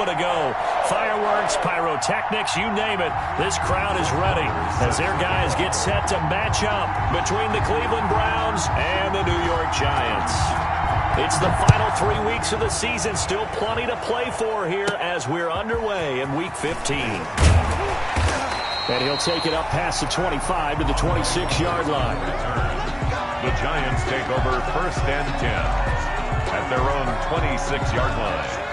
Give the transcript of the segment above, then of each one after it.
to go. Fireworks, pyrotechnics, you name it. This crowd is ready as their guys get set to match up between the Cleveland Browns and the New York Giants. It's the final 3 weeks of the season. Still plenty to play for here as we're underway in Week 15. And he'll take it up past the 25 to the 26-yard line. The Giants take over 1st and 10 at their own 26-yard line.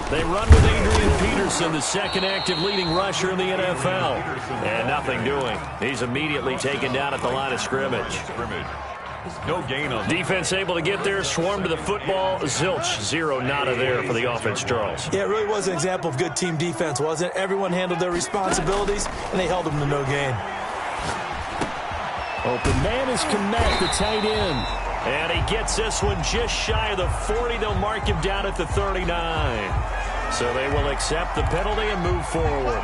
They run with Adrian Peterson, the second active leading rusher in the NFL. And nothing doing. He's immediately taken down at the line of scrimmage. No gain on defense able to get there, swarm to the football. Zilch, zero, nada there for the offense, Charles. Yeah, it really was an example of good team defense, wasn't it? Everyone handled their responsibilities, and they held them to no gain. Open man is Kmet, the tight end. And he gets this one just shy of the 40. They'll mark him down at the 39. So they will accept the penalty and move forward.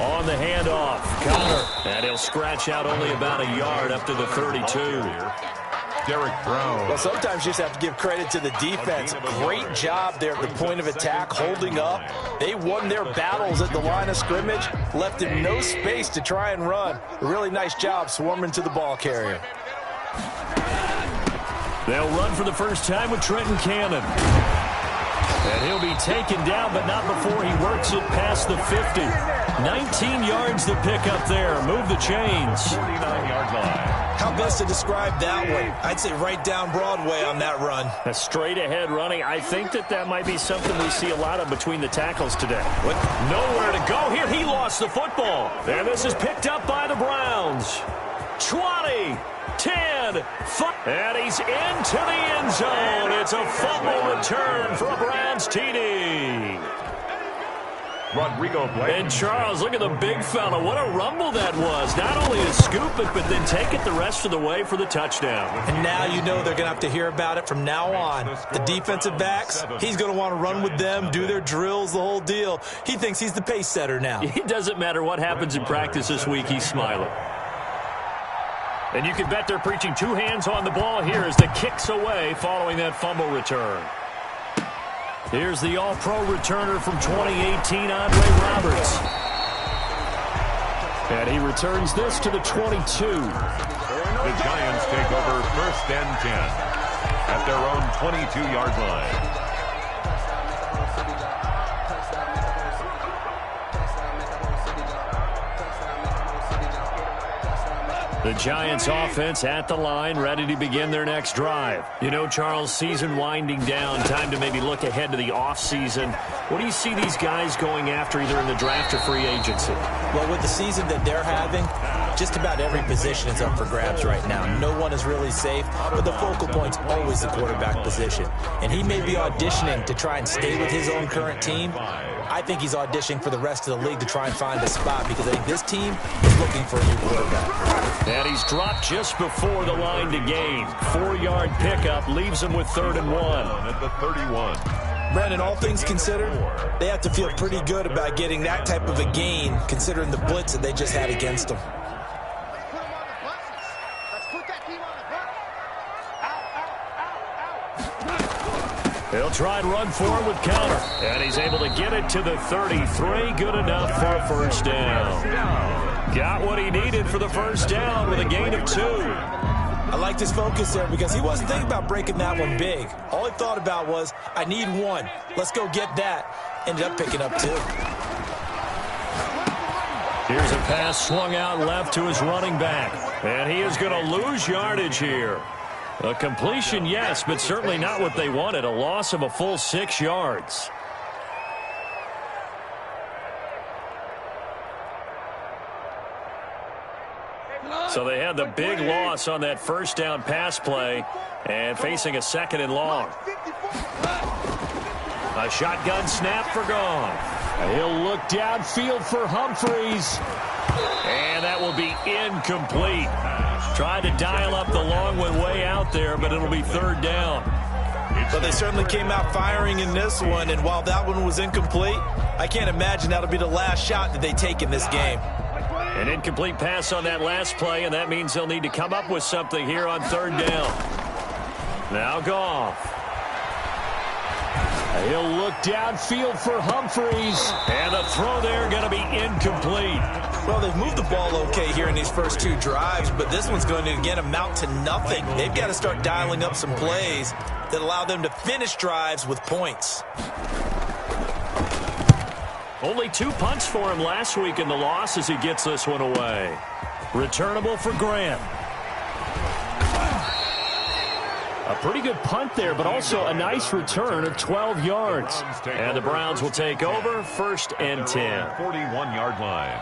On the handoff, Connor. And he'll scratch out only about a yard up to the 32. Derek Brown. Well, sometimes you just have to give credit to the defense. Great job there at the point of attack, holding up. They won their battles at the line of scrimmage, left him no space to try and run. A really nice job swarming to the ball carrier. They'll run for the first time with Trenton Cannon. And he'll be taken down, but not before he works it past the 50. 19 yards to pick up there. Move the chains. 49-yard line. How best to describe that one? I'd say right down Broadway on that run. A straight-ahead running. I think that might be something we see a lot of between the tackles today. Nowhere to go here. He lost the football. And this is picked up by the Browns. 20, 10, 5. And he's into the end zone. It's a fumble return for a Browns TD. Rodrigo Blanton. And Charles, look at the big fella. What a rumble that was. Not only to scoop it, but then take it the rest of the way for the touchdown. And now you know they're going to have to hear about it from now on. The defensive backs, he's going to want to run with them, do their drills, the whole deal. He thinks he's the pace setter now. It doesn't matter what happens in practice this week, he's smiling. And you can bet they're preaching two hands on the ball here as the kick's away following that fumble return. Here's the all-pro returner from 2018, Andre Roberts. And he returns this to the 22. The Giants take over 1st and 10 at their own 22-yard line. The Giants offense at the line, ready to begin their next drive. You know, Charles, season winding down, time to maybe look ahead to the offseason. What do you see these guys going after either in the draft or free agency? Well, with the season that they're having, just about every position is up for grabs right now. No one is really safe, but the focal point's always the quarterback position. And he may be auditioning to try and stay with his own current team. I think he's auditioning for the rest of the league to try and find a spot because I think this team is looking for a new quarterback. And he's dropped just before the line to gain. 4-yard pickup leaves him with 3rd and 1. At the 31. Brandon, all things considered, they have to feel pretty good about getting that type of a gain considering the blitz that they just had against them. He'll try and run forward with counter. And he's able to get it to the 33. Good enough for a first down. Got what he needed for the first down with a gain of 2. I liked his focus there because he wasn't thinking about breaking that one big. All he thought about was, I need 1. Let's go get that. Ended up picking up 2. Here's a pass swung out left to his running back. And he is going to lose yardage here. A completion, yes, but certainly not what they wanted. A loss of a full 6 yards. So they had the big loss on that first down pass play and facing a 2nd and long. A shotgun snap for Goff. He'll look downfield for Humphreys. And that will be incomplete. Tried to dial up the long one way out there, but it'll be third down. But they certainly came out firing in this one, and while that one was incomplete, I can't imagine that'll be the last shot that they take in this game. An incomplete pass on that last play, and that means they'll need to come up with something here on third down. Now Goff. He'll look downfield for Humphreys. And the throw there going to be incomplete. Well, they've moved the ball okay here in these first two drives, but this one's going to, again, amount to nothing. They've got to start dialing up some plays that allow them to finish drives with points. Only 2 punts for him last week in the loss as he gets this one away. Returnable for Grant. A pretty good punt there, but also a nice return of 12 yards. And the Browns will take over, 1st and 10. 41-yard line.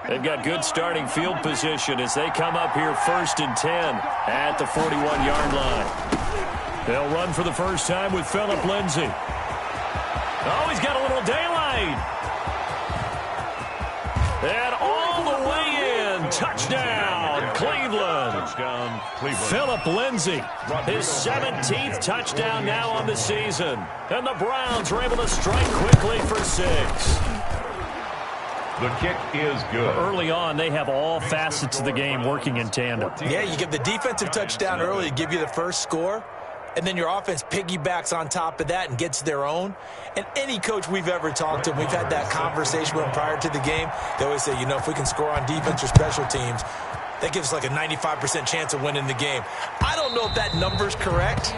They've got good starting field position as they come up here 1st and 10 at the 41-yard line. They'll run for the first time with Phillip Lindsay. Oh, he's got a little daylight. And all the way in. Touchdown, Cleveland. Touchdown, Cleveland. Phillip Lindsay, his 17th touchdown now on the season. And the Browns are able to strike quickly for 6. The kick is good. Early on, they have all facets of the game working in tandem. Yeah, you give the defensive touchdown early to give you the first score, and then your offense piggybacks on top of that and gets their own. And any coach we've ever talked to, we've had that conversation with them prior to the game, they always say, you know, if we can score on defense or special teams, that gives us like a 95% chance of winning the game. I don't know if that number's correct,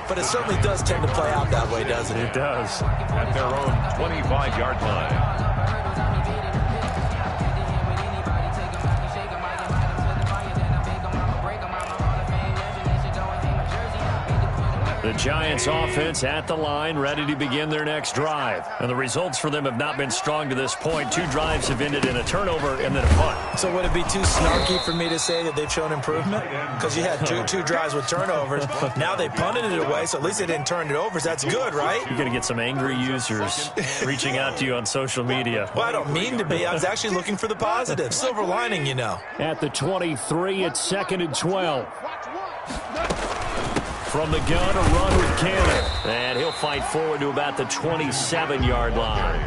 but it certainly does tend to play out that way, doesn't it? It does. At their own 25-yard line. The Giants offense at the line, ready to begin their next drive. And the results for them have not been strong to this point. 2 drives have ended in a turnover and then a punt. So would it be too snarky for me to say that they've shown improvement? Because you had two drives with turnovers. Now they punted it away, so at least they didn't turn it over. So that's good, right? You're going to get some angry users reaching out to you on social media. Well, I don't mean to be. I was actually looking for the positive. Silver lining, you know. At the 23, it's 2nd and 12. From the gun, a run with Cannon. And he'll fight forward to about the 27-yard line.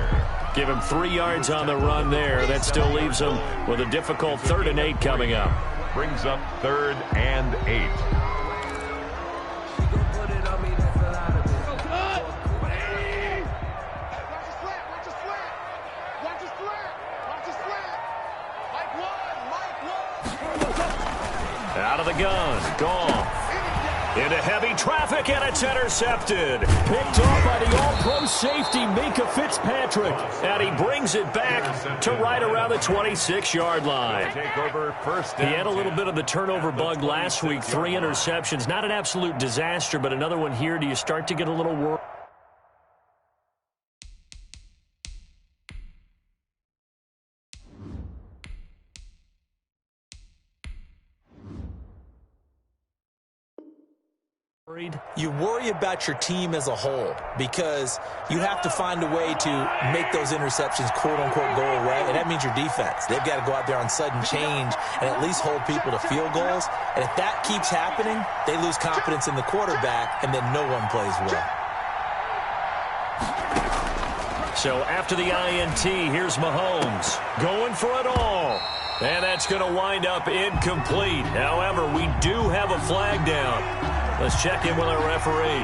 Give him 3 yards on the run there. That still leaves him with a difficult 3rd and 8 coming up. Brings up 3rd and 8. Out of the gun, Goff. Into heavy traffic, and it's intercepted. Picked off by the all-pro safety, Minka Fitzpatrick. And he brings it back to right around the 26-yard line. Take over 1st He had a little bit of the turnover bug last week, 3 interceptions. Not an absolute disaster, but another one here. Do you start to get a little worried? You worry about your team as a whole because you have to find a way to make those interceptions quote-unquote go away, and that means your defense. They've got to go out there on sudden change and at least hold people to field goals, and if that keeps happening, they lose confidence in the quarterback, and then no one plays well. So after the INT, here's Mahomes going for it all. And that's going to wind up incomplete. However, we do have a flag down. Let's check in with our referee.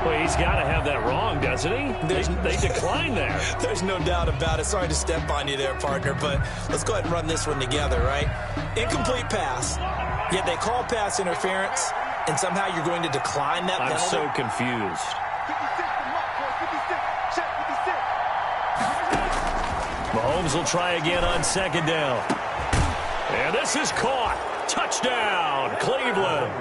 Well, he's got to have that wrong, doesn't he? They declined there. There's no doubt about it. Sorry to step on you there, partner, but let's go ahead and run this one together, right? Incomplete pass, yet they call pass interference, and somehow you're going to decline that penalty? I'm so confused. Mahomes will try again on 2nd down. And this is caught. Touchdown, Cleveland.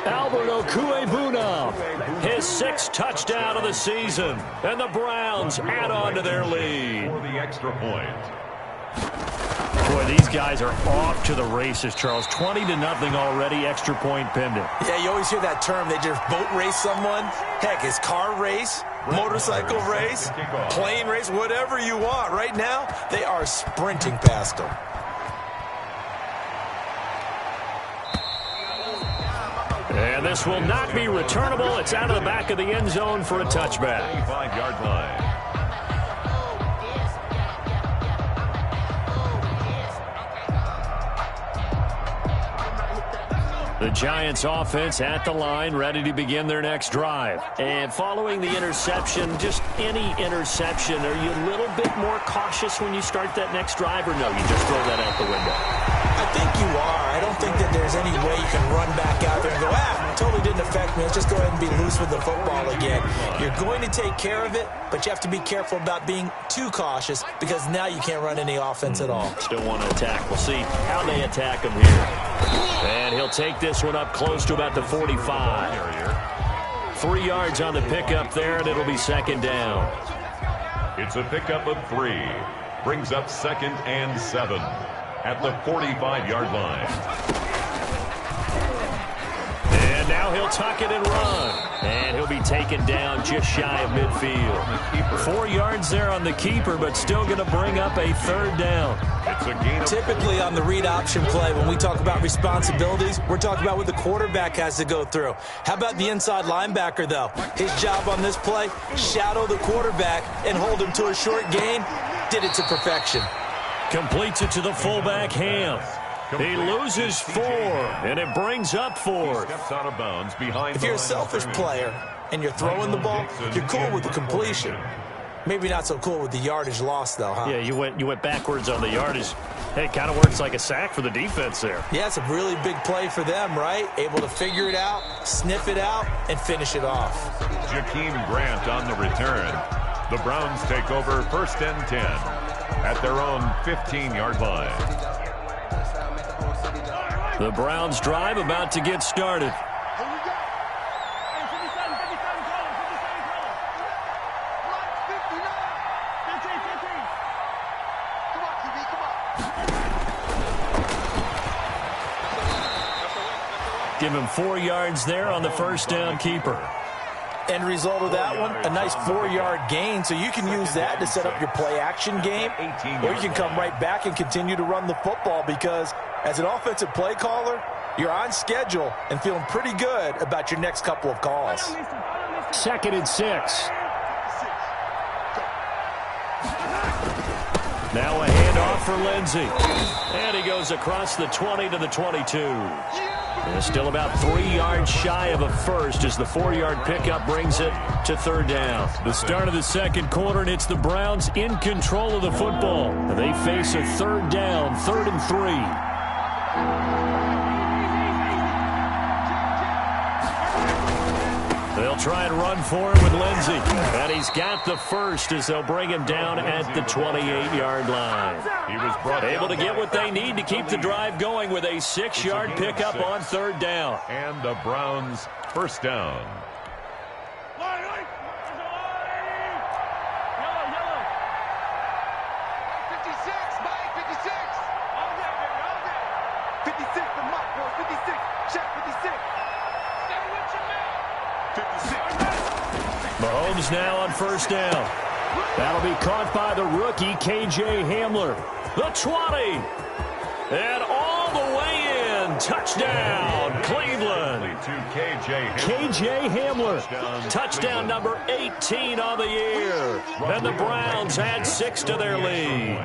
Albert Okwuegbunam. His 6th sixth touchdown of the season. And the Browns add on to their lead. For the extra point. Boy, these guys are off to the races, Charles. 20-0 already, extra point pending. Yeah, you always hear that term. They just boat race someone. Heck, it's car race, motorcycle race, plane race, whatever you want. Right now, they are sprinting past them. And this will not be returnable. It's out of the back of the end zone for a touchback. 25-yard line. The Giants offense at the line, ready to begin their next drive. And following the interception, just any interception, are you a little bit more cautious when you start that next drive, or no, you just throw that out the window? I think you are. I don't think that there's any way you can run back out there and go, totally didn't affect me. Let's just go ahead and be loose with the football again. You're going to take care of it, but you have to be careful about being too cautious because now you can't run any offense at all. Still want to attack. We'll see how they attack him here. And he'll take this one up close to about the 45. 3 yards on the pickup there, and it'll be second down. It's a pickup of 3. Brings up 2nd and 7 at the 45-yard line. And now he'll tuck it and run. And he'll be taken down just shy of midfield. 4 yards there on the keeper, but still going to bring up a third down. It's a gain of Typically on the read option play, when we talk about responsibilities, we're talking about what the quarterback has to go through. How about the inside linebacker, though? His job on this play, shadow the quarterback and hold him to a short gain. Did it to perfection. Completes it to the fullback, Ham. He loses 4, and it brings up 4. Steps out of bounds behind. If you're a selfish player and you're throwing the ball, you're cool with the completion. Maybe not so cool with the yardage loss, though, huh? Yeah, you went backwards on the yardage. Hey, it kind of works like a sack for the defense there. Yeah, it's a really big play for them, right? Able to figure it out, sniff it out, and finish it off. Jakeem Grant on the return. The Browns take over 1st and 10 at their own 15-yard line. The Browns drive about to get started. Give him 4 yards there on the first down keeper. End result of that one, a nice 4-yard gain, so you can use that to set up your play-action game, or you can come right back and continue to run the football because as an offensive play caller, you're on schedule and feeling pretty good about your next couple of calls. 2nd and 6. Now a handoff for Lindsey. And he goes across the 20 to the 22. And still about 3 yards shy of a first as the 4-yard pickup brings it to third down. The start of the second quarter, and it's the Browns in control of the football. They face a third down, 3rd and 3. They'll try and run for him with Lindsey. And he's got the first as they'll bring him down at the 28-yard line. He was able to get what they need to keep the drive going with a 6-yard pickup on third down. And the Browns first down. Mahomes now on first down. That'll be caught by the rookie, K.J. Hamler. The 20. And all the way in. Touchdown, Cleveland. K.J. Hamler. Touchdown number 18 on the year. And the Browns add 6 to their lead.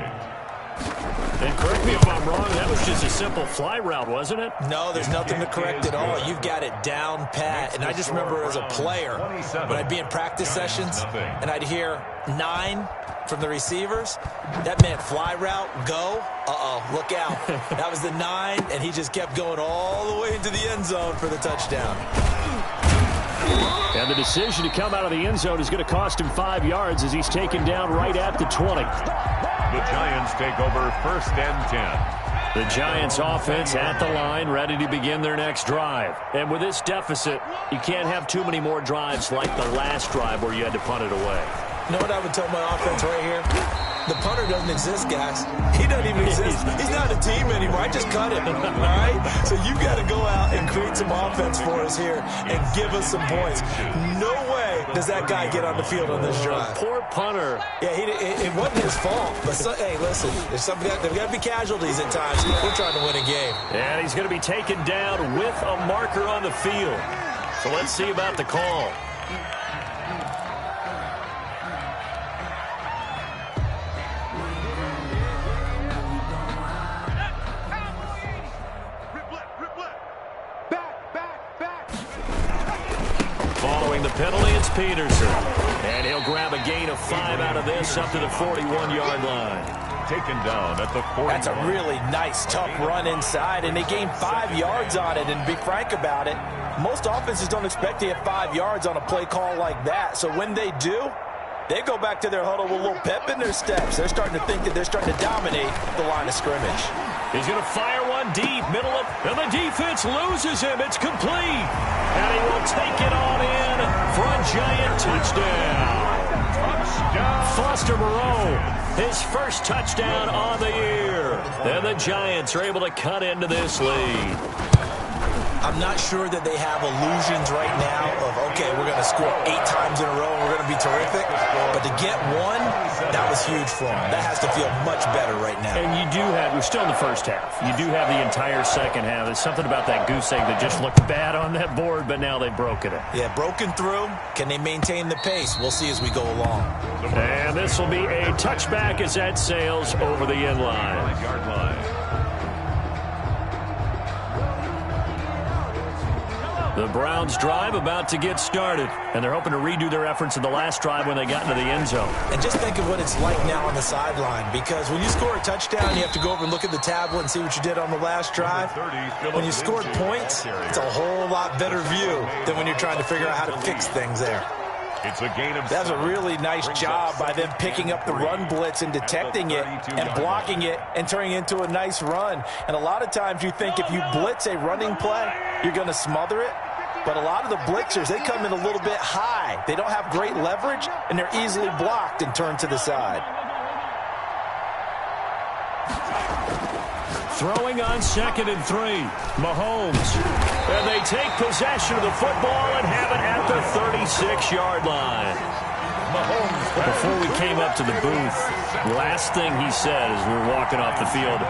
And correct me if I'm wrong, that was just a simple fly route, wasn't it? No, there's nothing to correct at all. You've got it down pat. And I just remember as a player, when I'd be in practice sessions and I'd hear 9 from the receivers, that meant fly route, go, look out. That was the 9, and he just kept going all the way into the end zone for the touchdown. And the decision to come out of the end zone is going to cost him 5 yards as he's taken down right at the 20. The Giants take over 1st and 10 The Giants offense at the line, ready to begin their next drive. And with this deficit, you can't have too many more drives like the last drive where you had to punt it away. You know what I would tell my offense right here? The punter doesn't exist, guys. He doesn't even exist. He's not a team anymore. I just cut him, all right? So you got to go out and create some offense for us here and give us some points. No way does that guy get on the field on this drive. Poor punter. Yeah, it wasn't his fault. But, hey, listen, there's got to be casualties at times. We're trying to win a game. And he's going to be taken down with a marker on the field. So let's see about the call. Following the penalty, it's Peterson. And he'll grab a gain of 5 out of this up to the 41-yard line. Taken down at the 40. That's a really nice, tough run inside, and they gained 5 yards on it. And to be frank about it, most offenses don't expect to get 5 yards on a play call like that. So when they do, they go back to their huddle with a little pep in their steps. They're starting to think that they're starting to dominate the line of scrimmage. He's going to fire one deep, and the defense loses him. It's complete. And he will take it on in for a Giant touchdown. Foster Moreau, his first touchdown on the year. And the Giants are able to cut into this lead. I'm not sure that they have illusions right now of, okay, we're going to score 8 times in a row and we're going to be terrific. But to get one, that was huge for them. That has to feel much better right now. And you do have, we're still in the first half. You do have the entire second half. There's something about that goose egg that just looked bad on that board, but now they've broken it. Yeah, broken through. Can they maintain the pace? We'll see as we go along. And this will be a touchback as that sails over the end line. The Browns drive about to get started, and they're hoping to redo their efforts in the last drive when they got into the end zone. And just think of what it's like now on the sideline, because when you score a touchdown, you have to go over and look at the tablet and see what you did on the last drive. When you scored points, it's a whole lot better view than when you're trying to figure out how to fix things there. It's a gain of That's a really nice job by them picking up the run blitz and detecting it and blocking it and turning it into a nice run. And a lot of times you think if you blitz a running play, you're going to smother it. But a lot of the blitzers, they come in a little bit high. They don't have great leverage, and they're easily blocked and turned to the side. Throwing on 2nd and 3. Mahomes. And they take possession of the football and have it at the 36-yard line. Before we came up to the booth, last thing he said as we were walking off the field,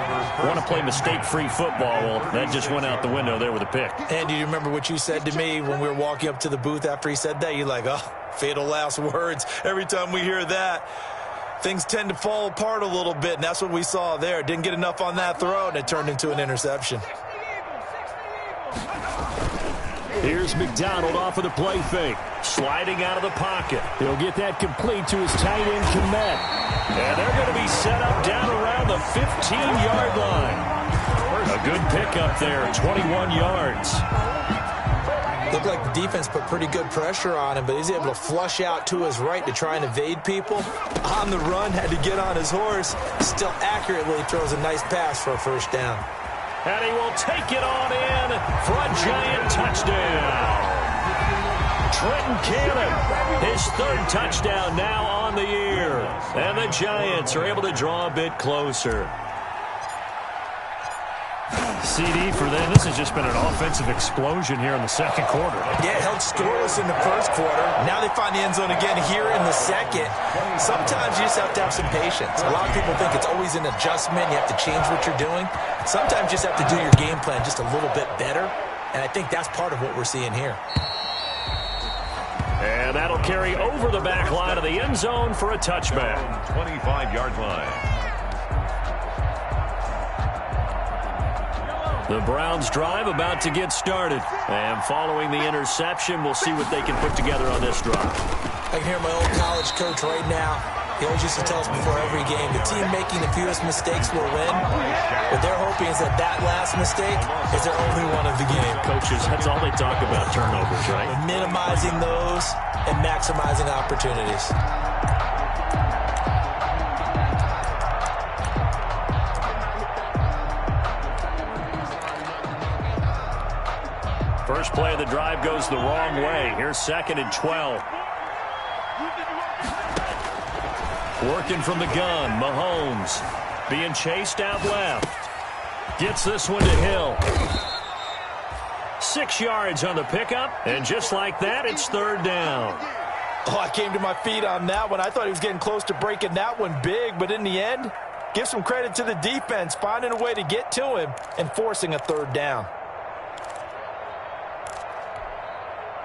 want to play mistake-free football. Well, that just went out the window there with a pick. And do you remember what you said to me when we were walking up to the booth after he said that? You're like, oh, fatal last words. Every time we hear that, things tend to fall apart a little bit, and that's what we saw there. Didn't get enough on that throw, and it turned into an interception. Here's McDonald off of the play fake. Sliding out of the pocket. He'll get that complete to his tight end, Kmet. And they're going to be set up down around the 15-yard line. A good pickup there, 21 yards. Looked like the defense put pretty good pressure on him, but he's able to flush out to his right to try and evade people. On the run, had to get on his horse. Still accurately throws a nice pass for a first down. And he will take it on in for a Giant touchdown. Trenton Cannon, his 3rd touchdown now on the year. And the Giants are able to draw a bit closer. CD for them. This has just been an offensive explosion here in the second quarter. Yeah, held scoreless in the first quarter. Now they find the end zone again here in the second. Sometimes you just have to have some patience. A lot of people think it's always an adjustment. You have to change what you're doing. Sometimes you just have to do your game plan just a little bit better. And I think that's part of what we're seeing here. And that'll carry over the back line of the end zone for a touchback. 25-yard line. The Browns drive about to get started. And following the interception, we'll see what they can put together on this drive. I can hear my old college coach right now. He always used to tell us before every game, the team making the fewest mistakes will win. What they're hoping is that that last mistake is their only one of the game. Coaches, that's all they talk about, turnovers, right? Minimizing those and maximizing opportunities. play of the drive goes the wrong way. Here's 2nd and 12. Working from the gun, Mahomes being chased out left. Gets this one to Hill. 6 yards on the pickup, and just like that, it's 3rd down. Oh, I came to my feet on that one. I thought he was getting close to breaking that one big, but in the end, give some credit to the defense, finding a way to get to him and forcing a 3rd down.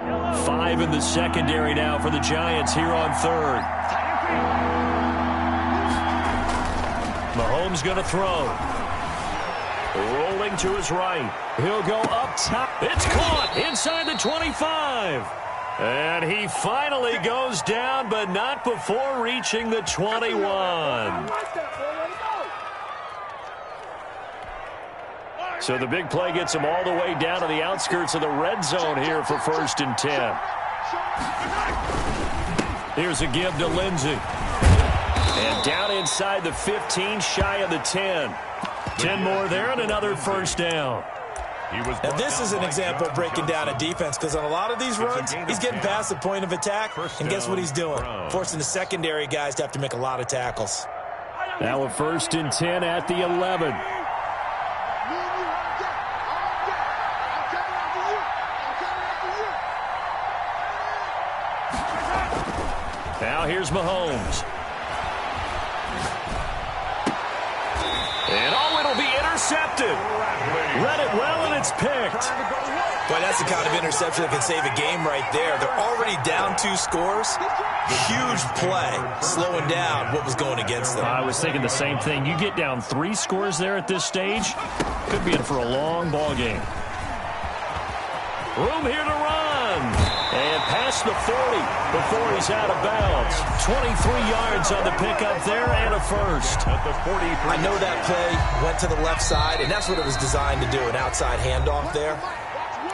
5 in the secondary now for the Giants here on 3rd. Mahomes going to throw. Rolling to his right. He'll go up top. It's caught inside the 25. And he finally goes down, but not before reaching the 21. So the big play gets him all the way down to the outskirts of the red zone here for 1st and 10. Here's a give to Lindsey. And down inside the 15, shy of the 10. 10 more there and another 1st down. Now this is an example of breaking down a defense, because on a lot of these runs, he's getting past the point of attack, and guess what he's doing? Forcing the secondary guys to have to make a lot of tackles. Now a 1st and 10 at the 11. Now here's Mahomes. And it'll be intercepted. Read it well, and it's picked. Boy, that's the kind of interception that can save a game right there. They're already down 2 scores. Huge play, slowing down what was going against them. I was thinking the same thing. You get down 3 scores there at this stage, could be in for a long ball game. Room here to run. And past the 40 before he's out of bounds. 23 yards on the pickup there and a 1st. At the 43. I know that play went to the left side, and that's what it was designed to do, an outside handoff there.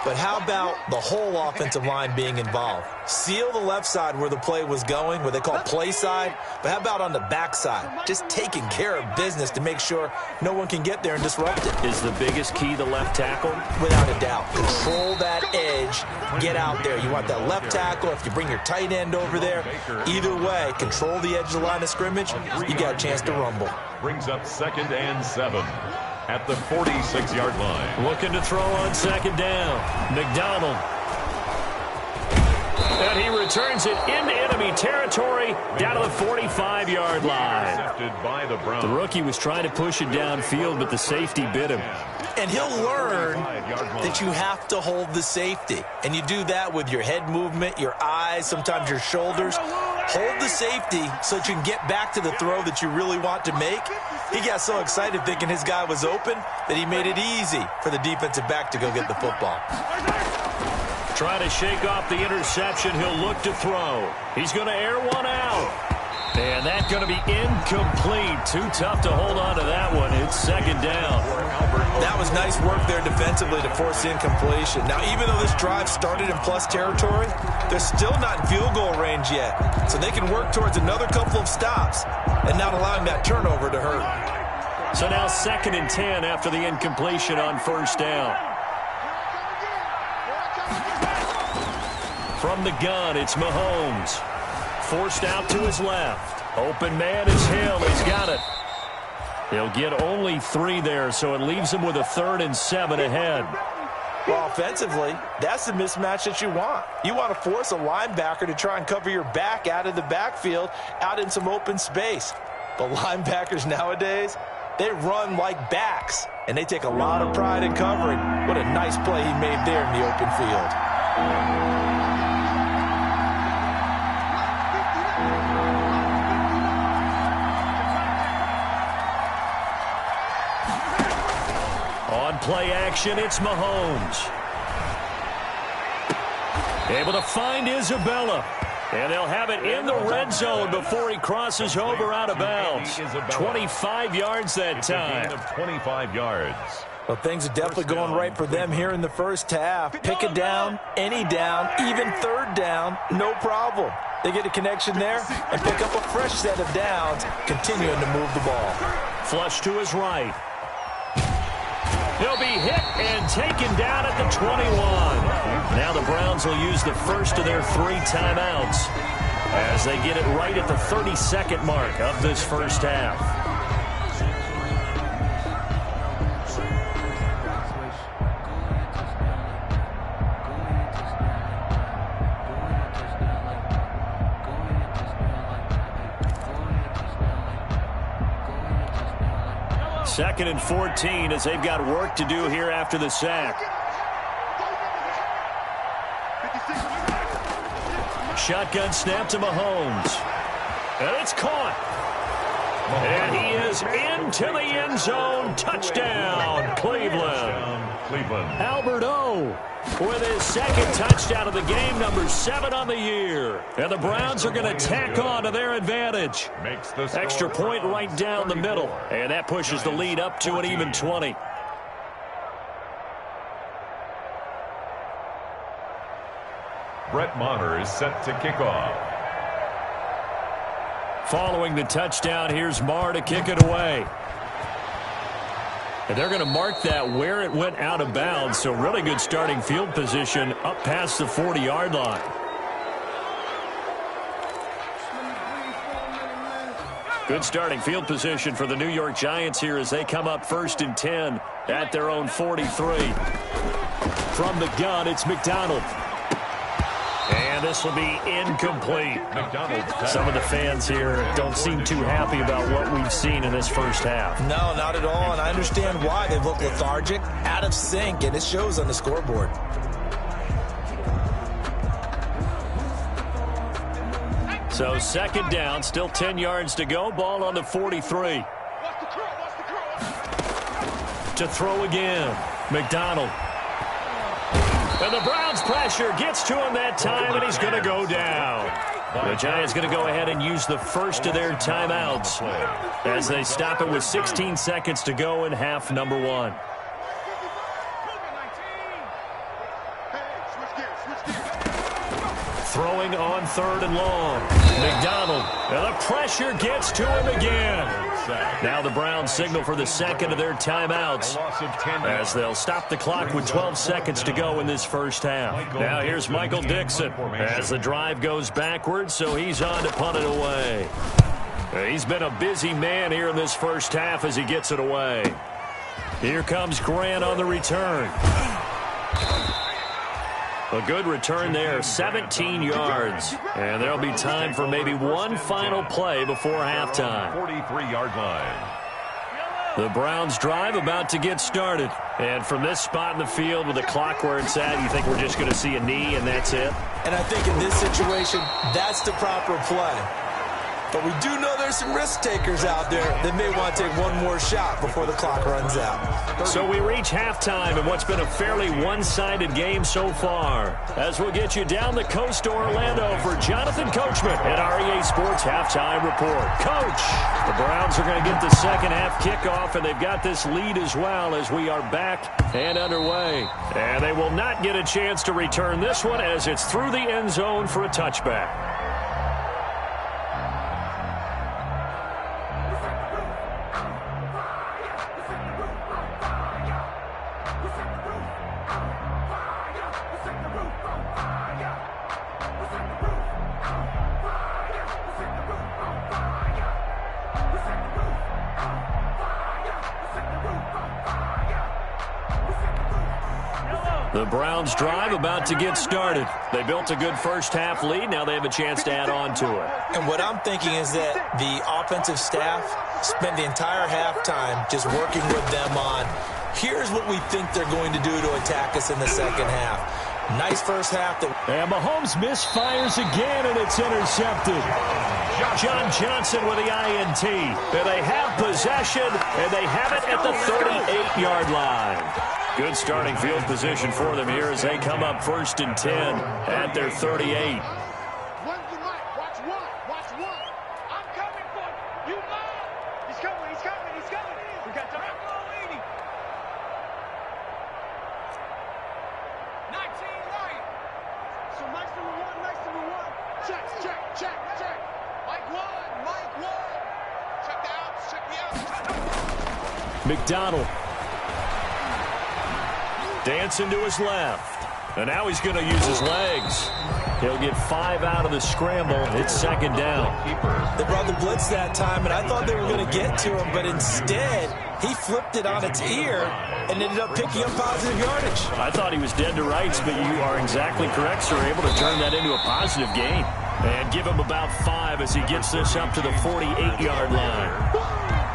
But how about the whole offensive line being involved? Seal the left side where the play was going, what they call play side. But how about on the back side? Just taking care of business to make sure no one can get there and disrupt it. Is the biggest key the left tackle? Without a doubt. Control that edge. Get out there. You want that left tackle. If you bring your tight end over there, either way, control the edge of the line of scrimmage. You got a chance to rumble. Brings up 2nd and 7. At the 46-yard line. Looking to throw on 2nd down. McDonald. And he returns it into enemy territory down to the 45-yard line. Intercepted by the Browns. The rookie was trying to push it downfield, but the safety bit him. And he'll learn that you have to hold the safety. And you do that with your head movement, your eyes, sometimes your shoulders. Hold the safety so that you can get back to the throw that you really want to make. He got so excited thinking his guy was open that he made it easy for the defensive back to go get the football. Trying to shake off the interception. He'll look to throw. He's going to air one out. And that's going to be incomplete. Too tough to hold on to that one. It's 2nd down. That was nice work there defensively to force the incompletion. Now, even though this drive started in plus territory, they're still not in field goal range yet. So they can work towards another couple of stops and not allowing that turnover to hurt. So now 2nd and 10 after the incompletion on 1st down. From the gun, it's Mahomes. Forced out to his left. Open man is Hill. He's got it. He'll get only 3 there, so it leaves him with a 3rd and 7 ahead. Well, offensively, that's the mismatch that you want. You want to force a linebacker to try and cover your back out of the backfield, out in some open space. But linebackers nowadays, they run like backs, and they take a lot of pride in covering. What a nice play he made there in the open field. On play action, it's Mahomes. Able to find Isabella. And they'll have it in the red zone before he crosses over out of bounds. 25 yards that time. 25 yards. Well, things are definitely going right for them here in the first half. Pick a down, any down, even 3rd down, no problem. They get a connection there and pick up a fresh set of downs, continuing to move the ball. Flush to his right. He'll be hit and taken down at the 21. Now the Browns will use the first of their 3 timeouts as they get it right at the 32nd mark of this first half. Second and 14 as they've got work to do here after the sack. Shotgun snap to Mahomes. And it's caught. And he is into the end zone. Touchdown, Cleveland. Albert O with his second touchdown of the game, number 7 on the year. And the Browns are going to tack on to their advantage. Extra point right down the middle. And that pushes the lead up to an even 20. Brett Maher is set to kick off. Following the touchdown, here's Maher to kick it away. And they're going to mark that where it went out of bounds, so really good starting field position up past the 40-yard line. Good starting field position for the New York Giants here as they come up 1st and 10 at their own 43. From the gun, it's McDonald. And this will be incomplete. Some of the fans here don't seem too happy about what we've seen in this first half. No, not at all, and I understand why. They look lethargic, out of sync, and it shows on the scoreboard. So second down, still 10 yards to go. Ball on the 43. To throw again, McDonald. And the Browns pressure gets to him that time, and he's going to go down. The Giants going to go ahead and use the first of their timeouts as they stop it with 16 seconds to go in half number 1. Throwing on 3rd and long. McDonald. And the pressure gets to him again. Now the Browns signal for the second of their timeouts as they'll stop the clock with 12 seconds to go in this first half. Now here's Michael Dixon as the drive goes backwards, so he's on to punt it away. He's been a busy man here in this first half as he gets it away. Here comes Grant on the return. A good return there, 17 yards. And there'll be time for maybe one final play before halftime. 43-yard line. The Browns drive about to get started. And from this spot in the field with the clock where it's at, you think we're just going to see a knee and that's it? And I think in this situation, that's the proper play. But we do know there's some risk takers out there that may want to take one more shot before the clock runs out. So we reach halftime in what's been a fairly one-sided game so far. As we'll get you down the coast to Orlando for Jonathan Coachman at REA Sports Halftime Report. Coach, the Browns are going to get the second half kickoff, and they've got this lead as well as we are back and underway. And they will not get a chance to return this one as it's through the end zone for a touchback. The Browns drive about to get started. They built a good first half lead. Now they have a chance to add on to it. And what I'm thinking is that the offensive staff spent the entire halftime just working with them on, here's what we think they're going to do to attack us in the second half. Nice first half. And Mahomes misfires again, and it's intercepted. John Johnson with the INT. And they have possession, and they have it at the 38-yard line. Good starting field position for them here as they come up 1st and 10 at their 38. McDonald. Dancing to his left. And now he's going to use his legs. He'll get 5 out of the scramble. It's second down. They brought the blitz that time, and I thought they were going to get to him, but instead he flipped it on its ear and ended up picking up positive yardage. I thought he was dead to rights, but you are exactly correct, sir. Able to turn that into a positive gain. And give him about 5 as he gets this up to the 48-yard line.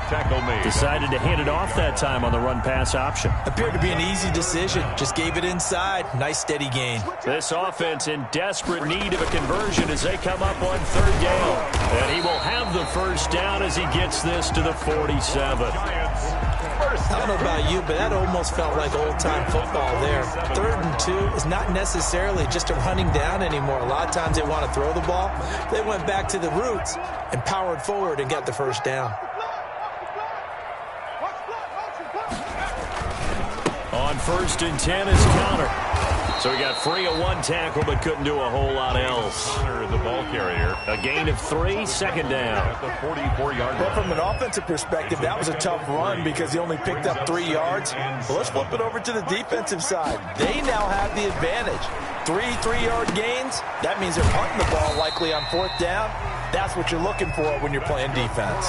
Tackle made. Decided to hand it off that time on the run-pass option. Appeared to be an easy decision. Just gave it inside. Nice, steady gain. This offense in desperate need of a conversion as they come up on third down. And he will have the first down as he gets this to the 47. I don't know about you, but that almost felt like old-time football there. 3rd and 2 is not necessarily just a running down anymore. A lot of times they want to throw the ball. They went back to the roots and powered forward and got the first down. On 1st and 10 is Connor. So he got free of 1 tackle but couldn't do a whole lot else. Connor, the ball carrier. A gain of 3, second down. At the 44-yard line. Well, from an offensive perspective, that was a tough run because he only picked up 3 yards. Well, let's flip it over to the defensive side. They now have the advantage. 3 3-yard gains. That means they're punting the ball likely on 4th down. That's what you're looking for when you're playing defense.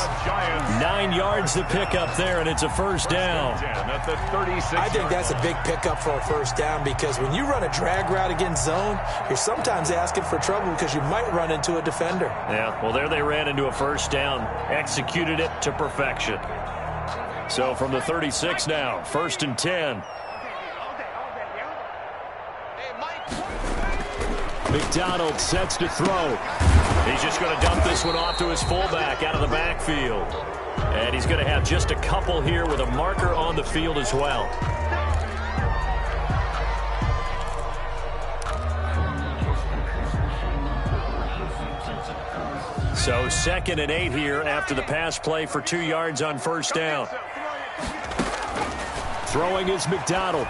9 yards to pick up there, and it's a first down. At the 36. I think that's a big pickup for a first down because when you run a drag route against zone, you're sometimes asking for trouble because you might run into a defender. Yeah, well, there they ran into a first down. Executed it to perfection. So from the 36 now, 1st and 10. McDonald sets to throw. He's just going to dump this one off to his fullback out of the backfield. And he's going to have just a couple here with a marker on the field as well. So 2nd and 8 here after the pass play for 2 yards on first down. Throwing is McDonald.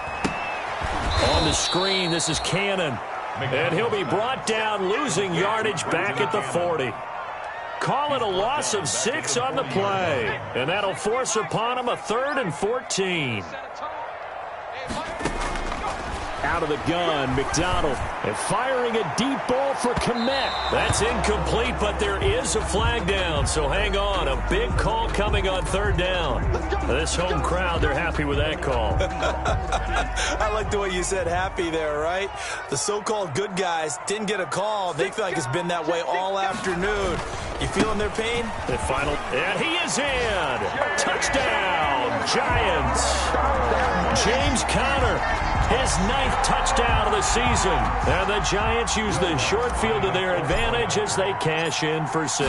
On the screen, this is Cannon. And he'll be brought down, losing yardage back at the 40. Call it a loss of 6 on the play. And that'll force upon him a 3rd and 14. Out of the gun, McDonald. And firing a deep ball for Kmet. That's incomplete, but there is a flag down. So hang on, a big call coming on 3rd down. This home crowd, they're happy with that call. I like the way you said happy there, right? The so-called good guys didn't get a call. They feel like it's been that way all afternoon. You feeling their pain? The final, and he is in. Touchdown, Giants. James Conner, his 9th touchdown of the season. And the Giants use the short field to their advantage as they cash in for 6.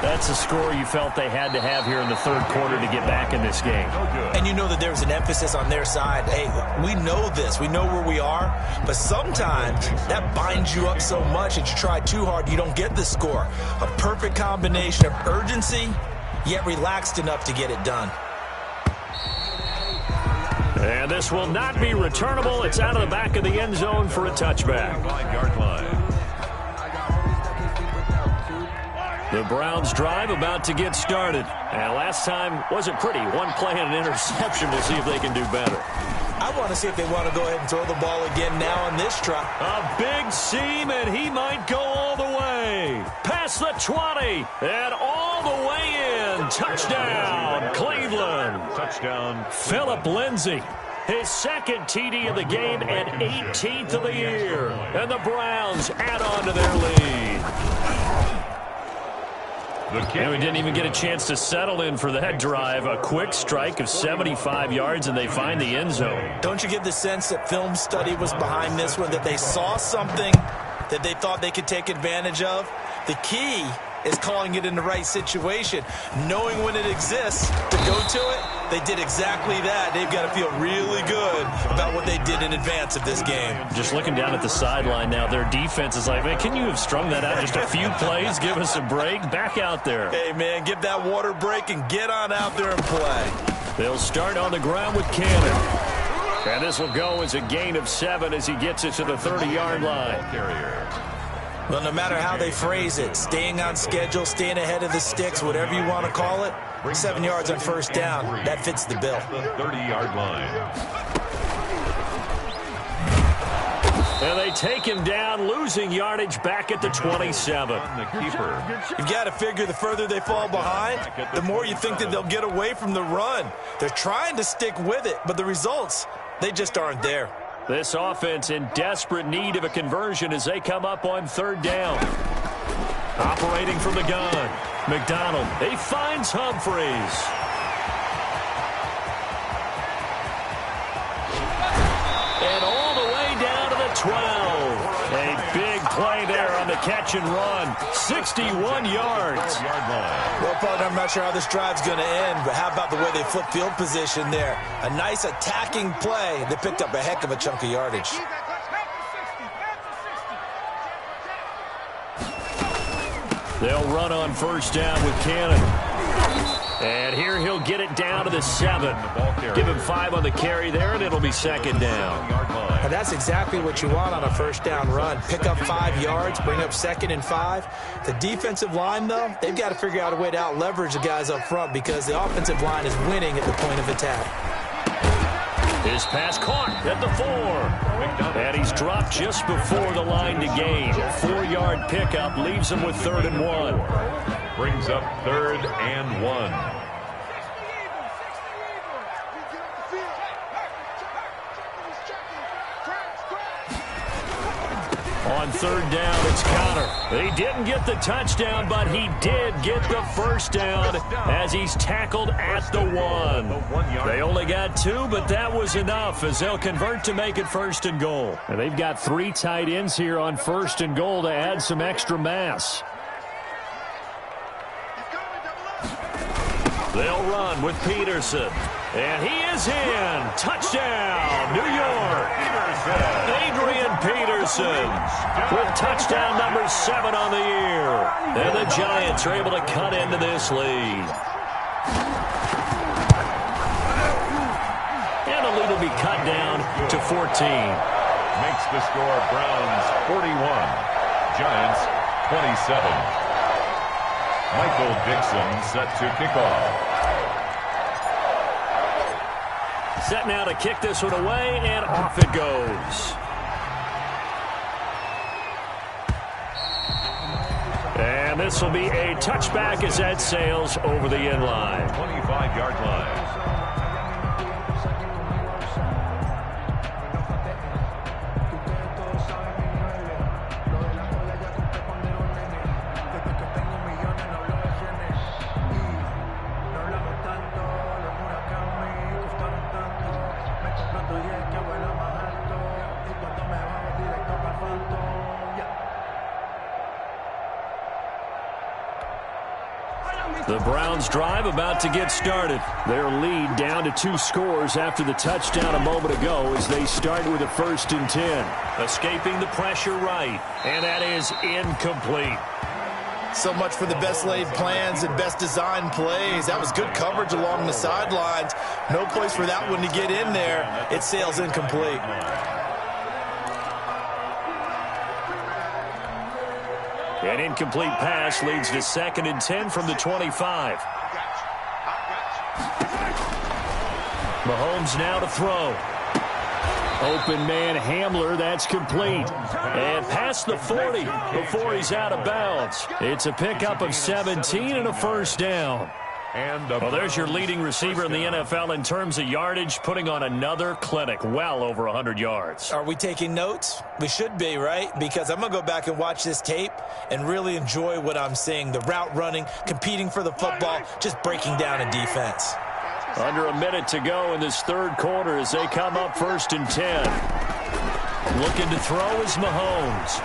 That's a score you felt they had to have here in the 3rd quarter to get back in this game. And you know that there's an emphasis on their side. Hey, we know this. We know where we are. But sometimes that binds you up so much that you try too hard, you don't get the score. A perfect combination of urgency, yet relaxed enough to get it done. And this will not be returnable. It's out of the back of the end zone for a touchback. 5-yard line. The Browns drive about to get started. And last time wasn't pretty. 1 play and an interception. We'll see if they can do better. I want to see if they want to go ahead and throw the ball again now on this try. A big seam, and he might go all the way. Past the 20, and all the way in. Touchdown, Cleveland. Touchdown. Philip Lindsay. His 2nd TD of the game and 18th of the year. And the Browns add on to their lead. And we didn't even get a chance to settle in for that drive. A quick strike of 75 yards, and they find the end zone. Don't you get the sense that film study was behind this one, that they saw something that they thought they could take advantage of? The key is calling it in the right situation, knowing when it exists to go to it. They did exactly that. They've got to feel really good about what they did in advance of this game. Just looking down at the sideline now, their defense is like, man, can you have strung that out just a few plays? Give us a break. Back out there. Hey, man, give that water break and get on out there and play. They'll start on the ground with Cannon. And this will go as a gain of 7 as he gets it to the 30-yard line. Carrier. Well, no matter how they phrase it, staying on schedule, staying ahead of the sticks, whatever you want to call it, 7 yards on first down, that fits the bill. The 30-yard line. And they take him down, losing yardage back at the 27. The keeper. You've got to figure the further they fall behind, the more you think that they'll get away from the run. They're trying to stick with it, but the results, they just aren't there. This offense in desperate need of a conversion as they come up on 3rd down. Operating from the gun, McDonald. He finds Humphreys. And all the way down to the 12. A big play there on the catch and run. 61 yards. Well, partner, I'm not sure how this drive's going to end, but how about the way they flip field position there? A nice attacking play. They picked up a heck of a chunk of yardage. They'll run on 1st down with Cannon. And here he'll get it down to the 7. Give him 5 on the carry there, and it'll be 2nd down. And that's exactly what you want on a 1st down run. Pick up 5 yards, bring up 2nd and 5. The defensive line, though, they've got to figure out a way to out-leverage the guys up front because the offensive line is winning at the point of attack. His pass caught at the 4. And he's dropped just before the line to gain. 4-yard pickup leaves him with 3rd and 1. Brings up 3rd and 1. On 3rd down, it's Connor. He didn't get the touchdown, but he did get the 1st down as he's tackled at the 1. They only got 2, but that was enough as they'll convert to make it 1st and goal. And they've got 3 tight ends here on 1st and goal to add some extra mass. They'll run with Peterson. And he is in. Touchdown, New York. Adrian Peterson with touchdown number 7 on the year. And the Giants are able to cut into this lead. And the lead will be cut down to 14. Makes the score Browns 41, Giants 27. Michael Dixon set to kick off. Set now to kick this one away, and off it goes. And this will be a touchback as that sails over the end line. 25-yard line. The Browns drive about to get started. Their lead down to 2 scores after the touchdown a moment ago as they start with a 1st and 10. Escaping the pressure right, and that is incomplete. So much for the best laid plans and best designed plays. That was good coverage along the sidelines. No place for that one to get in there. It sails incomplete. An incomplete pass leads to 2nd and 10 from the 25. Mahomes now to throw. Open man Hamler, that's complete. And past the 40 before he's out of bounds. It's a pickup of 17 and a 1st down. Well, there's your leading receiver in the NFL in terms of yardage, putting on another clinic, well over 100 yards. Are we taking notes? We should be, right? Because I'm going to go back and watch this tape and really enjoy what I'm seeing. The route running, competing for the football, just breaking down a defense. Under a minute to go in this 3rd quarter as they come up 1st and 10. Looking to throw is Mahomes.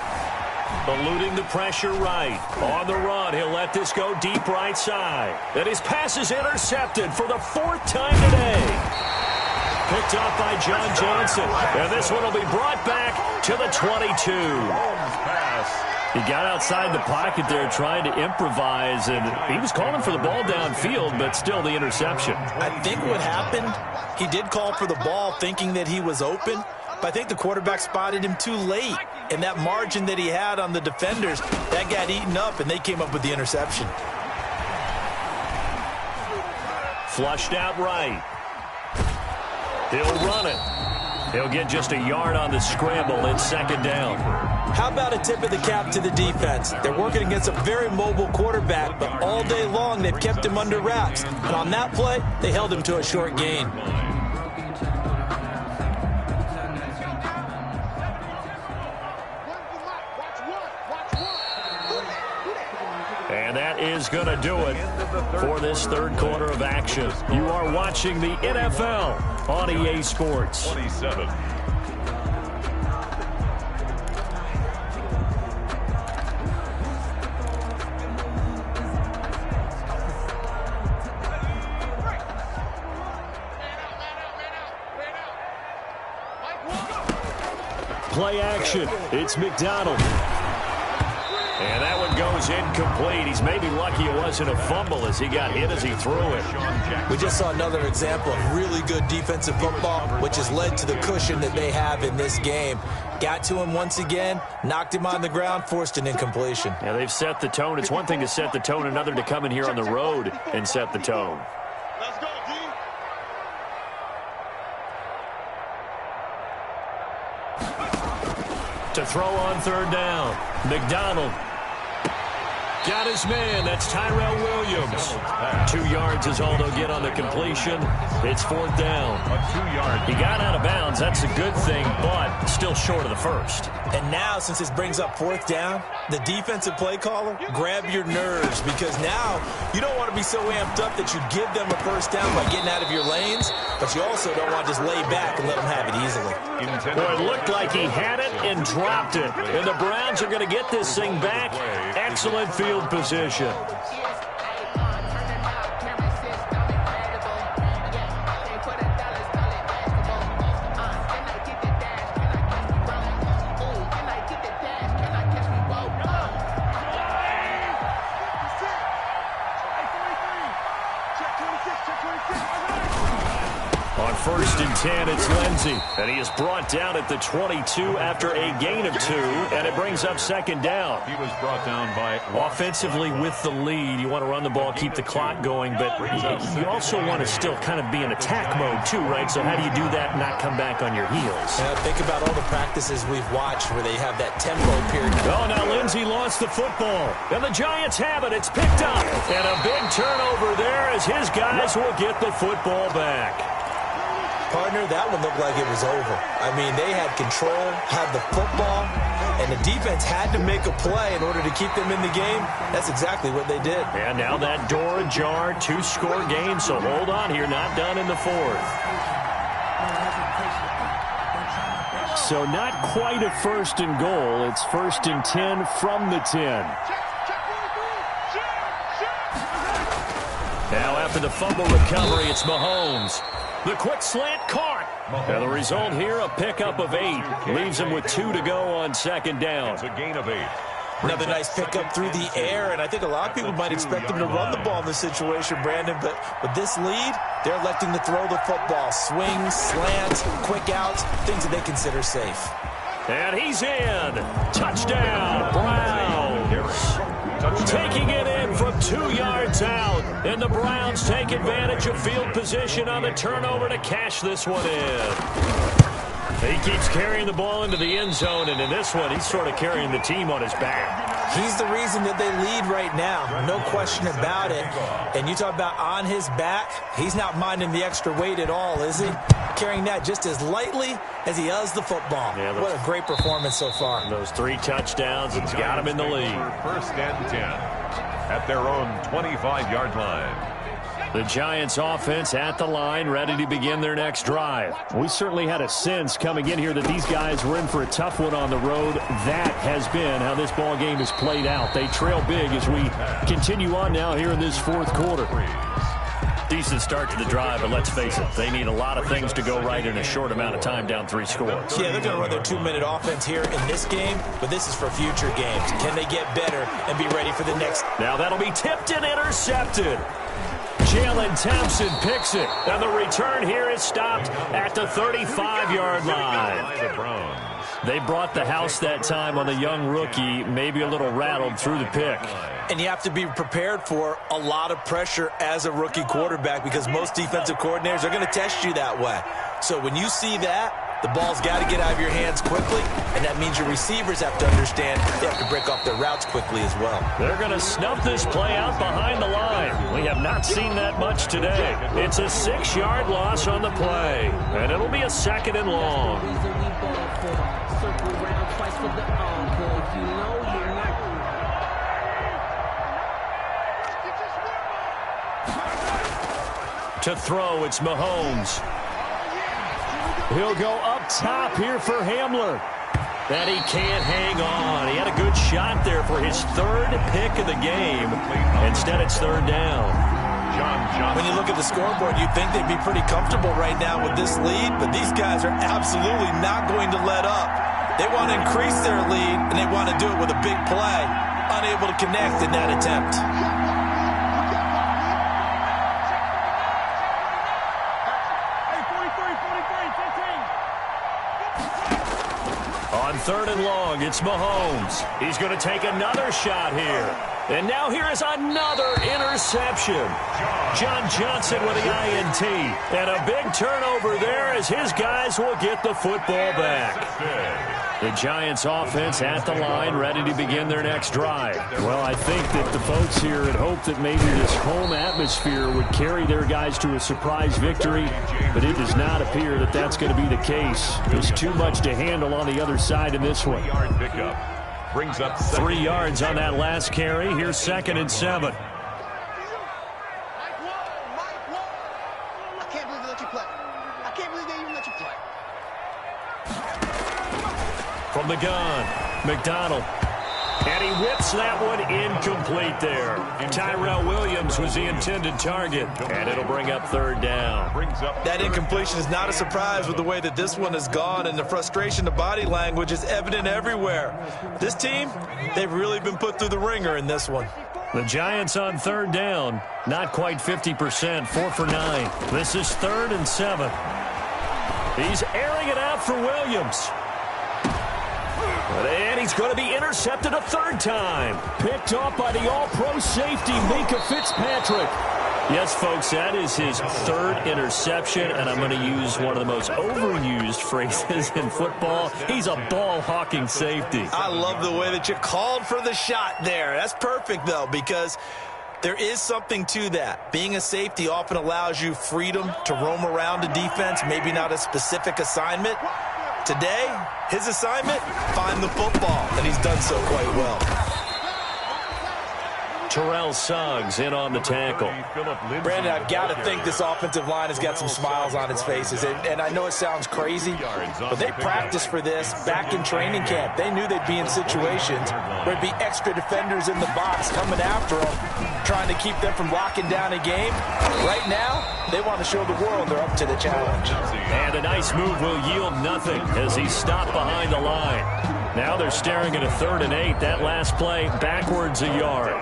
Eluding the pressure right. On the run, he'll let this go deep right side. And his pass is intercepted for the 4th time today. Picked up by John Johnson. And this one will be brought back to the 22. He got outside the pocket there trying to improvise, and he was calling for the ball downfield, but still the interception. I think what happened, he did call for the ball thinking that he was open, but I think the quarterback spotted him too late. And that margin that he had on the defenders, that got eaten up, and they came up with the interception. Flushed out right. He'll run it. He'll get just a yard on the scramble. It's second down. How about a tip of the cap to the defense? They're working against a very mobile quarterback, but all day long they've kept him under wraps. And on that play, they held him to a short gain. And that is going to do it for this third quarter of action. You are watching the NFL on EA Sports. 27. Play action. It's McDonald. And that one goes incomplete. He's maybe lucky it wasn't a fumble as he got hit as he threw it. We just saw another example of really good defensive football, which has led to the cushion that they have in this game. Got to him once again, knocked him on the ground, forced an incompletion. Yeah, they've set the tone. It's one thing to set the tone, another to come in here on the road and set the tone. Let's go, D. To throw on third down, McDonald. Got his man. That's Tyrell Williams. 2 yards is all they'll get on the completion. It's fourth down. A 2-yard. He got out of bounds. That's a good thing, but still short of the first. And now, since this brings up fourth down, the defensive play caller, grab your nerves, because now you don't want to be so amped up that you give them a first down by getting out of your lanes, but you also don't want to just lay back and let them have it easily. Boy, it looked like he had it and dropped it. And the Browns are going to get this thing back. Excellent field position. On first and 10, it's Lindsey. And he is brought down at the 22 after a gain of 2. And it brings up second down. He was brought down by Offensively with the lead, you want to run the ball, keep the clock going, but you also want to still kind of be in attack mode too, right? So how do you do that and not come back on your heels? Yeah, think about all the practices we've watched where they have that tempo period. Oh, now Lindsey lost the football. And the Giants have it. It's picked up. And a big turnover there as his guys will get the football back. Partner, that one looked like it was over. I mean, they had control, had the football, and the defense had to make a play in order to keep them in the game. That's exactly what they did. And now that door ajar, 2-score game, so hold on here, not done in the fourth. So not quite a first and goal. It's first and 10 from the 10. Now after the fumble recovery, it's Mahomes. The quick slant caught. And the result here, a pickup of 8. Leaves him with 2 to go on second down. It's a gain of 8. Another nice pickup through the air, and I think a lot of people might expect them to run the ball in this situation, Brandon, but with this lead, they're electing to throw the football. Swings, slants, quick outs, things that they consider safe. And he's in. Touchdown, Browns. Taking it in from 2 yards out. And the Browns take advantage of field position on the turnover to cash this one in. He keeps carrying the ball into the end zone, and in this one, he's sort of carrying the team on his back. He's the reason that they lead right now, no question about it. And you talk about on his back, he's not minding the extra weight at all, is he? Carrying that just as lightly as he does the football. Yeah, what a great performance so far. Those 3 touchdowns, it's got him in the lead. First and 10 at their own 25-yard line. The Giants offense at the line, ready to begin their next drive. We certainly had a sense coming in here that these guys were in for a tough one on the road. That has been how this ball game has played out. They trail big as we continue on now here in this fourth quarter. Decent start to the drive, but let's face it, they need a lot of things to go right in a short amount of time down 3 scores. Yeah, they're going to run their 2-minute offense here in this game, but this is for future games. Can they get better and be ready for the next? Now that'll be tipped and intercepted. Jalen Thompson picks it, and the return here is stopped at the 35-yard line. They brought the house that time on the young rookie, maybe a little rattled through the pick. And you have to be prepared for a lot of pressure as a rookie quarterback because most defensive coordinators are going to test you that way. So when you see that, The ball's got to get out of your hands quickly, and that means your receivers have to understand they have to break off their routes quickly as well. They're going to snuff this play out behind the line. We have not seen that much today. It's a 6-yard loss on the play, and it'll be a 2nd and long. To throw, it's Mahomes. He'll go up top here for Hamler. And he can't hang on. He had a good shot there for his 3rd pick of the game. Instead, it's 3rd down. When you look at the scoreboard, you'd think they'd be pretty comfortable right now with this lead, but these guys are absolutely not going to let up. They want to increase their lead, and they want to do it with a big play. Unable to connect in that attempt. On 3rd and long, it's Mahomes. He's going to take another shot here. And now here is another interception. John Johnson with the INT. And a big turnover there as his guys will get the football back. The Giants offense at the line, ready to begin their next drive. Well, I think that the folks here had hoped that maybe this home atmosphere would carry their guys to a surprise victory, but it does not appear that that's going to be the case. There's too much to handle on the other side in this one. Brings up 3 yards on that last carry. Here's 2nd and 7. I can't believe they let you play. I can't believe they even let you play. From the gun, McDonald. And he whips that one incomplete there. Tyrell Williams was the intended target. And it'll bring up 3rd down. That incompletion is not a surprise with the way that this one has gone, and the frustration, the body language is evident everywhere. This team, they've really been put through the ringer in this one. The Giants on 3rd down. Not quite 50%, 4 for 9. This is 3rd and 7. He's airing it out for Williams. And he's going to be intercepted a 3rd time. Picked off by the all-pro safety, Minka Fitzpatrick. Yes, folks, that is his 3rd interception, and I'm going to use one of the most overused phrases in football. He's a ball-hawking safety. I love the way that you called for the shot there. That's perfect, though, because there is something to that. Being a safety often allows you freedom to roam around a defense, maybe not a specific assignment. Today, his assignment, find the football, and he's done so quite well. Terrell Suggs in on the tackle. Brandon, I've got to think this offensive line has got some smiles on its faces. And I know it sounds crazy, but they practiced for this back in training camp. They knew they'd be in situations where there'd be extra defenders in the box coming after them, trying to keep them from locking down a game. Right now, they want to show the world they're up to the challenge. And a nice move will yield nothing as he's stopped behind the line. Now they're staring at a 3rd and 8. That last play backwards a yard.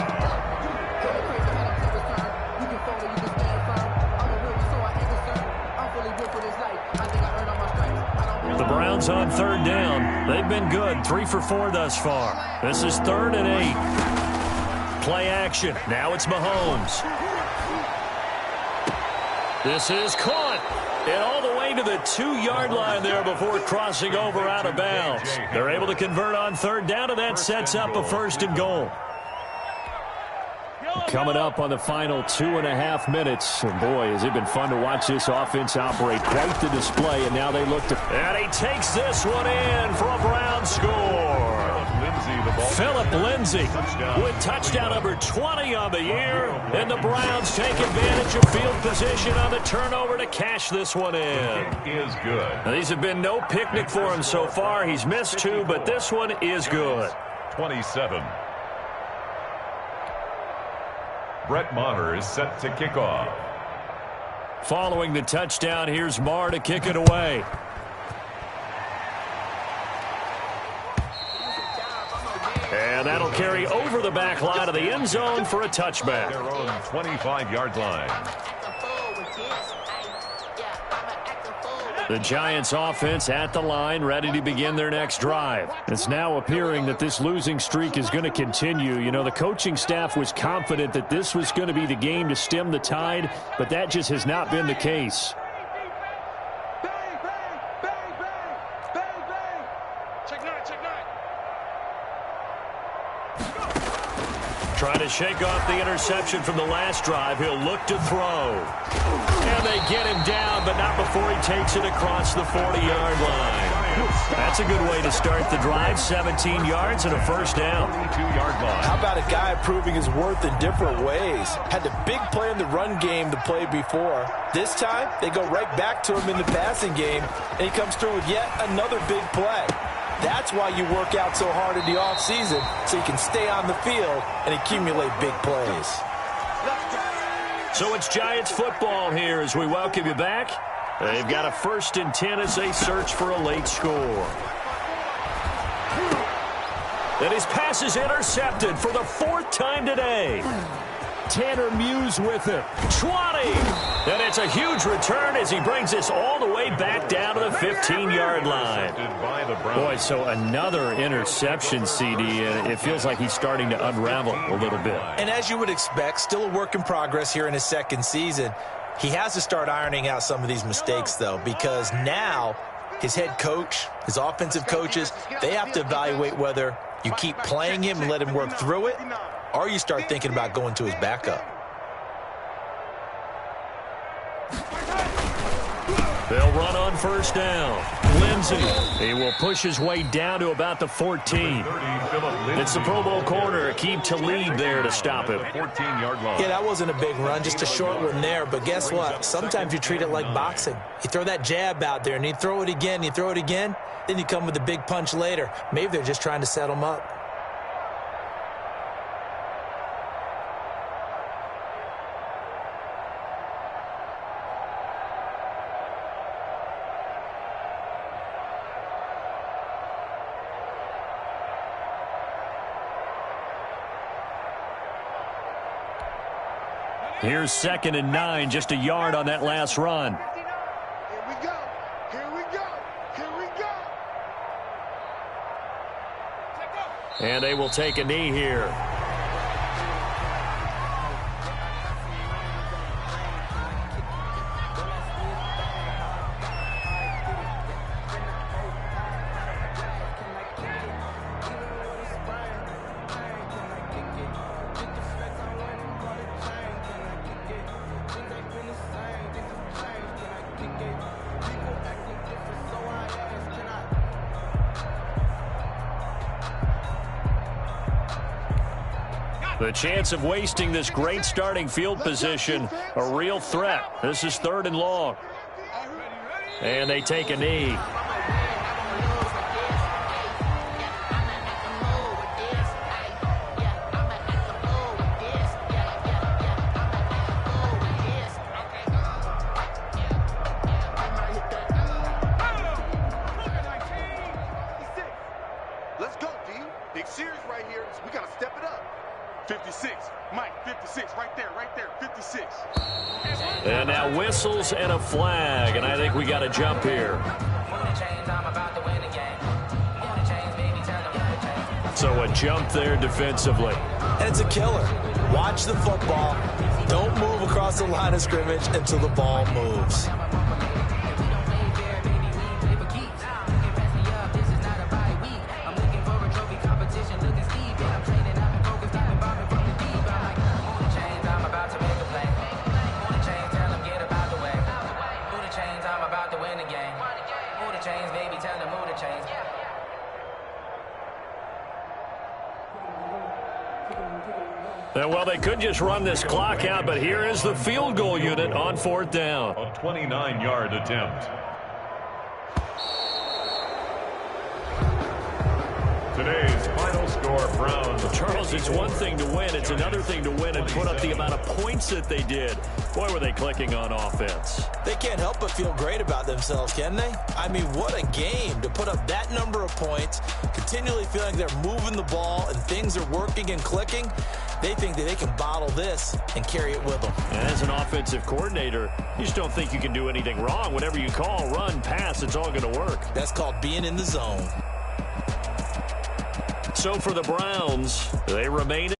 The Browns on 3rd down. They've been good, 3 for 4 thus far. This is 3rd and 8. Play action. Now it's Mahomes. This is caught. And all the way to the 2-yard line there before crossing over out of bounds. They're able to convert on 3rd down, and that sets up a 1st and goal. Coming up on the final 2.5 minutes. And boy, has it been fun to watch this offense operate. Quite the display, and now they look to... And he takes this one in for a Brown score. Phillip Lindsay with touchdown number 20 on the year. And the Browns take advantage of field position on the turnover to cash this one in. Is good. Now, these have been no picnic for him so far. He's missed 2, but this one is good. 27. Brett Maher is set to kick off. Following the touchdown, here's Maher to kick it away. And that'll carry over the back line of the end zone for a touchback. Their own 25-yard line. The Giants offense at the line, ready to begin their next drive. It's now appearing that this losing streak is going to continue. You know, the coaching staff was confident that this was going to be the game to stem the tide, but that just has not been the case. To shake off the interception from the last drive, he'll look to throw. And they get him down, but not before he takes it across the 40-yard line. That's a good way to start the drive, 17 yards and a first down. 22-yard line. How about a guy proving his worth in different ways? Had the big play in the run game the play before. This time, they go right back to him in the passing game, and he comes through with yet another big play. That's why you work out so hard in the offseason, so you can stay on the field and accumulate big plays. So it's Giants football here as we welcome you back. They've got a 1st and 10 as they search for a late score. Then his pass is intercepted for the 4th time today. Tanner Muse with it. 20. And it's a huge return as he brings this all the way back down to the 15-yard line. Boy, so another interception, CD, and it feels like he's starting to unravel a little bit. And as you would expect, still a work in progress here in his 2nd season. He has to start ironing out some of these mistakes, though, because now his head coach, his offensive coaches, they have to evaluate whether you keep playing him and let him work through it, or you start thinking about going to his backup. They'll run on 1st down. Lindsey, he will push his way down to about the 14. It's the Pro Bowl corner, Aqib Talib there to stop him. 14-yard line. Yeah, that wasn't a big run, just a short one there. But guess what? Sometimes you treat it like boxing. You throw that jab out there, and you throw it again, you throw it again, then you come with a big punch later. Maybe they're just trying to set him up. Here's 2nd and 9, just a yard on that last run. Here we go. Here we go. Here we go. And they will take a knee here. The chance of wasting this great starting field position, a real threat. This is 3rd and long. And they take a knee. Let's go, D. Big series right here. So we got to step it up. 56. Mike, 56. Right there, 56. And now whistles and a flag, and I think we got a jump here. So a jump there defensively. And it's a killer. Watch the football. Don't move across the line of scrimmage until the ball moves. Well, they could just run this clock out, but here is the field goal unit on 4th down. A 29-yard attempt. Today's final score, Browns. Charles, it's one thing to win. It's another thing to win and put up the amount of points that they did. Boy, were they clicking on offense. They can't help but feel great about themselves, can they? I mean, what a game to put up that number of points, continually feeling they're moving the ball and things are working and clicking. They think that they can bottle this and carry it with them. And as an offensive coordinator, you just don't think you can do anything wrong. Whatever you call, run, pass, it's all going to work. That's called being in the zone. So for the Browns, they remain